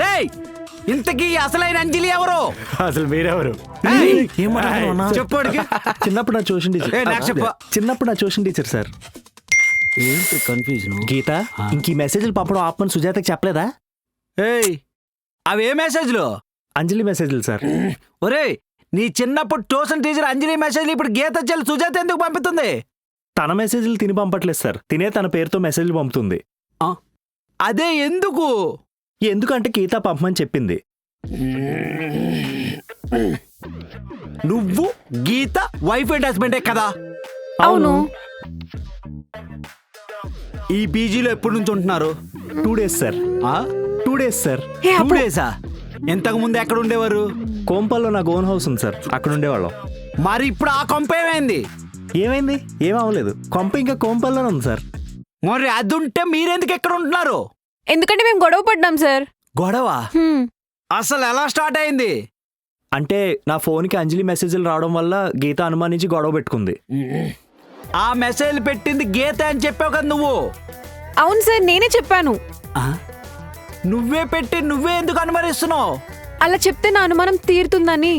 రేయ్ ఇంతకీ అసలైన అంజలి ఎవరు? అసలు మీరెవరు? చెప్పు అడిగి. చిన్నప్పుడు నా ట్యూషన్ టీచర్. నాకు చెప్పు. చిన్నప్పుడు నా ట్యూషన్ టీచర్ సార్. ఏంటి కన్ఫ్యూజన్? గీత ఇంక ఈ మెసేజ్లు పంపడం ఆపమని సుజాతకి చెప్పలేదా? ఏయ్ అవే మెసేజ్లు? అంజలి మెసేజ్లు సార్. ఒరేయ్ నీ చిన్నప్పుడు ట్యూషన్ టీచర్ అంజలి మెసేజ్లు ఇప్పుడు గీత చెల్లి సుజాత ఎందుకు పంపుతుంది? తన మెసేజ్లు తిని పంపట్లేదు సార్, తినే తన పేరుతో మెసేజ్లు పంపుతుంది. అదే ఎందుకు? ఎందుకంటే గీత పంపమని చెప్పింది. నువ్వు గీత వైఫ్ అండ్ హస్బెండే కదా? అవును. ఈ పీజీలో ఎప్పటి నుంచి ఉంటున్నారు? 2 days sir. 2 days sir. 2 days? ఎంతకు ముందు ఎక్కడ ఉండేవారు? కోంపల్లో నాకు ఓన్ హౌస్ ఉంది సార్, అక్కడ ఉండేవాళ్ళం. మరి ఇప్పుడు ఆ కొంప ఏమైంది? ఏమైంది? ఏమవలేదు, కొంప ఇంకా కోంపల్లోనే ఉంది సార్. మరి అది ఉంటే మీరెందుకు ఎక్కడ ఉంటున్నారు? ఎందుకంటే మేము గొడవ పడ్డాం సార్. గొడవ అసలు ఎలా స్టార్ట్ అయింది? అంటే నా ఫోన్కి అంజలి మెసేజ్లు రావడం వల్ల గీత అనుమానించి గొడవ పెట్టుకుంది. ఆ మెసేజ్ పెట్టింది గీత అని చెప్పావు కదా నువ్వు? అవును సార్, నేనే చెప్పాను. నువ్వే పెట్టి నువ్వే ఎందుకు అనుమానిస్తున్నావు? అలా చెప్తే నా అనుమానం తీరుతుందని.